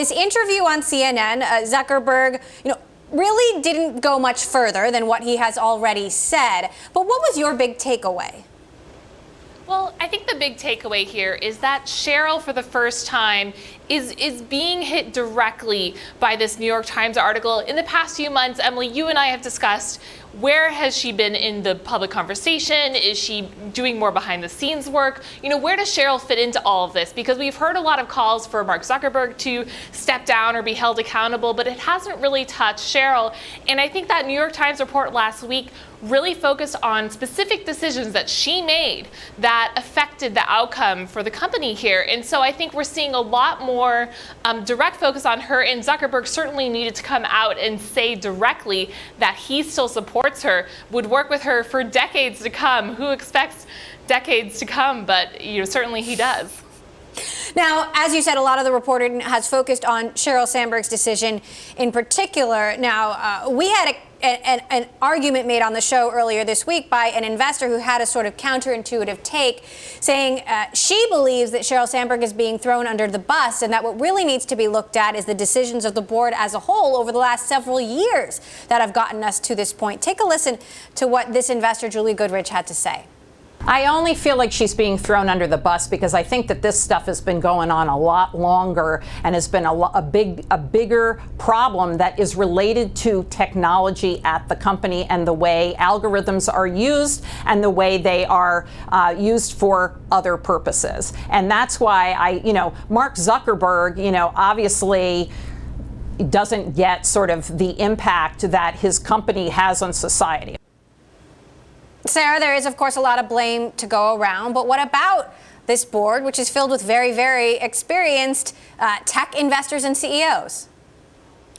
This interview on CNN, Zuckerberg, really didn't go much further than what he has already said. But what was your big takeaway? Well, I think the big takeaway here is that Sheryl, for the first time, is being hit directly by this New York Times article. In the past few months, Emily, you and I have discussed, where has she been in the public conversation? Is she doing more behind the scenes work? Where does Sheryl fit into all of this? Because we've heard a lot of calls for Mark Zuckerberg to step down or be held accountable, but it hasn't really touched Sheryl. And I think that New York Times report last week really focused on specific decisions that she made that affected the outcome for the company here. And so I think we're seeing a lot more direct focus on her, and Zuckerberg certainly needed to come out and say directly that he still supports her, would work with her for decades to come. Who expects decades to come? But certainly he does. Now, as you said, a lot of the reporting has focused on Sheryl Sandberg's decision in particular. Now, we had an argument made on the show earlier this week by an investor who had a sort of counterintuitive take, saying she believes that Sheryl Sandberg is being thrown under the bus, and that what really needs to be looked at is the decisions of the board as a whole over the last several years that have gotten us to this point. Take a listen to what this investor, Julie Goodrich, had to say. I only feel like she's being thrown under the bus because I think that this stuff has been going on a lot longer and has been a bigger problem that is related to technology at the company and the way algorithms are used and the way they are used for other purposes. And that's why Mark Zuckerberg, obviously doesn't get sort of the impact that his company has on society. Sarah, there is, of course, a lot of blame to go around, but what about this board, which is filled with very, very experienced tech investors and CEOs?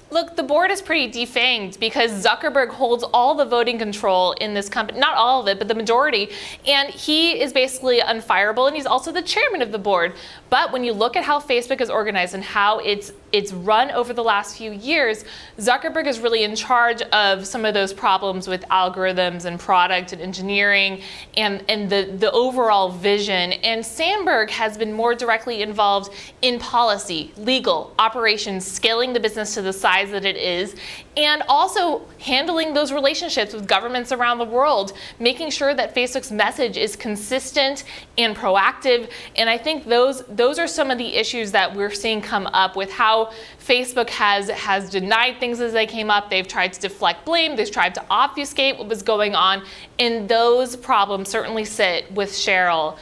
Look, the board is pretty defanged because Zuckerberg holds all the voting control in this company, not all of it, but the majority, and he is basically unfireable, and he's also the chairman of the board. But when you look at how Facebook is organized and how it's run over the last few years, Zuckerberg is really in charge of some of those problems with algorithms and product and engineering and the overall vision. And Sandberg has been more directly involved in policy, legal, operations, scaling the business to the size that it is, and also handling those relationships with governments around the world, making sure that Facebook's message is consistent and proactive. And I think those are some of the issues that we're seeing come up with how Facebook has denied things as they came up. They've tried to deflect blame. They've tried to obfuscate what was going on. And those problems certainly sit with Sheryl.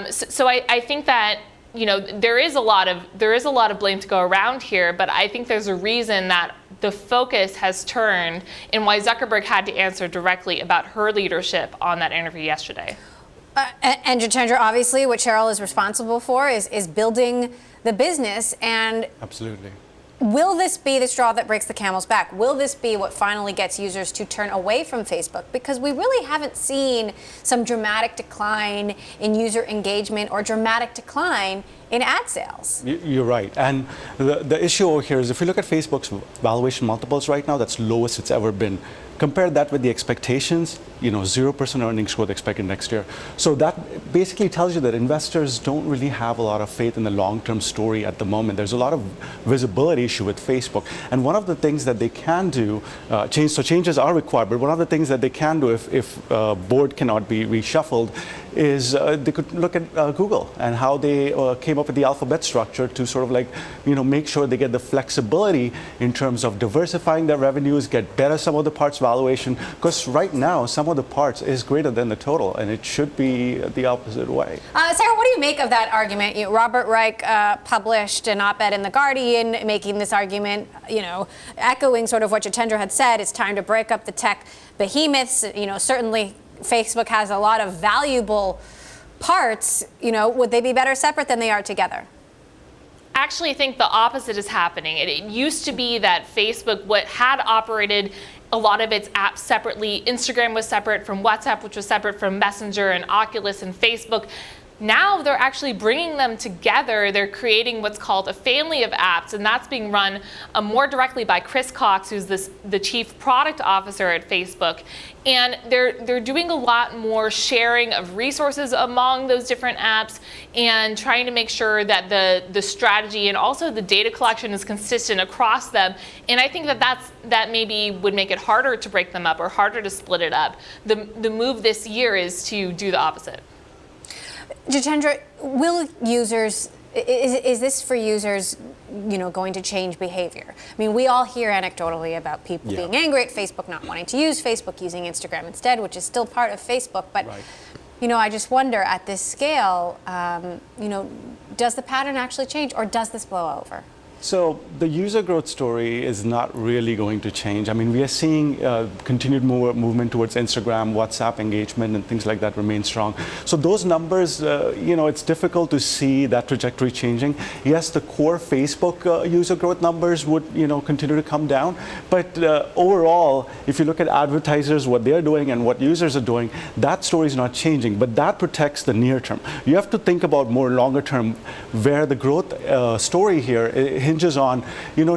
So I think that there is a lot of blame to go around here, but I think there's a reason that the focus has turned and why Zuckerberg had to answer directly about her leadership on that interview yesterday. And Jitendra, obviously, what Sheryl is responsible for is building the business. And absolutely. Will this be the straw that breaks the camel's back? Will this be what finally gets users to turn away from Facebook? Because we really haven't seen some dramatic decline in user engagement or dramatic decline in ad sales. You're right. And the issue over here is if you look at Facebook's valuation multiples right now, that's lowest it's ever been. Compare that with the expectations, 0% earnings growth expected next year. So that basically tells you that investors don't really have a lot of faith in the long-term story at the moment. There's a lot of visibility issue with Facebook. And one of the things that they can do, changes are required, but one of the things that they can do if board cannot be reshuffled is they could look at Google and how they came up with the alphabet structure to sort of make sure they get the flexibility in terms of diversifying their revenues, get better some of the parts valuation, because right now some of the parts is greater than the total, and it should be the opposite way. Sarah, what do you make of that argument? Robert Reich published an op-ed in The Guardian making this argument, echoing sort of what Jitendra had said. It's time to break up the tech behemoths. Certainly Facebook has a lot of valuable parts. Would they be better separate than they are together? Actually, I think the opposite is happening. It used to be that Facebook had operated a lot of its apps separately. Instagram was separate from WhatsApp, which was separate from Messenger and Oculus and Facebook. Now they're actually bringing them together. They're creating what's called a family of apps, and that's being run more directly by Chris Cox, who's the chief product officer at Facebook. And they're doing a lot more sharing of resources among those different apps and trying to make sure that the strategy and also the data collection is consistent across them. And I think that maybe would make it harder to break them up or harder to split it up. The move this year is to do the opposite. Jitendra, will users, is this for users, going to change behavior? I mean, we all hear anecdotally about people being angry at Facebook, not wanting to use Facebook, using Instagram instead, which is still part of Facebook. But, I just wonder at this scale, does the pattern actually change, or does this blow over? So the user growth story is not really going to change. I mean, we are seeing continued movement towards Instagram, WhatsApp engagement, and things like that remain strong. So those numbers, it's difficult to see that trajectory changing. Yes, the core Facebook user growth numbers would, continue to come down. But overall, if you look at advertisers, what they're doing and what users are doing, that story is not changing. But that protects the near term. You have to think about more longer term, where the growth story here hinges on,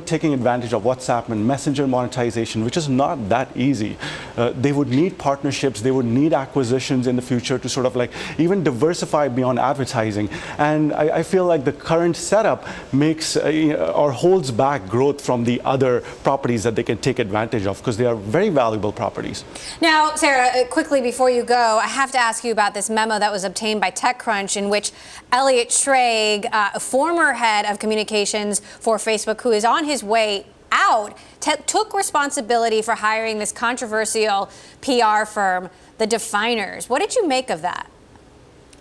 taking advantage of WhatsApp and Messenger monetization, which is not that easy. They would need partnerships, they would need acquisitions in the future to sort of even diversify beyond advertising. And I feel like the current setup makes or holds back growth from the other properties that they can take advantage of, because they are very valuable properties. Now, Sarah, quickly before you go, I have to ask you about this memo that was obtained by TechCrunch, in which Elliot Schrage, a former head of communications for Facebook, who is on his way out, took responsibility for hiring this controversial PR firm, the Definers. What did you make of that?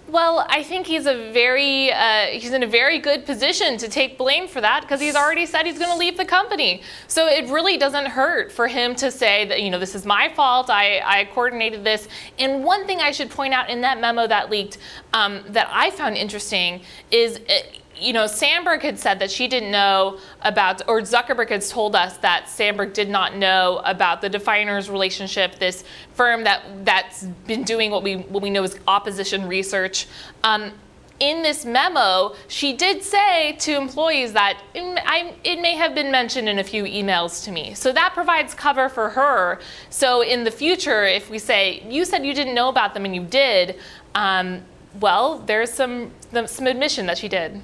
Well, I think he's in a very good position to take blame for that, because he's already said he's going to leave the company. So it really doesn't hurt for him to say that, this is my fault, I coordinated this. And one thing I should point out in that memo that leaked that I found interesting is, Sandberg had said that she didn't know about, or Zuckerberg has told us that Sandberg did not know about the Definers relationship, this firm that's been doing what we know is opposition research. In this memo, she did say to employees that it may have been mentioned in a few emails to me. So that provides cover for her. So in the future, if we say, you said you didn't know about them and you did, well, there's some admission that she did.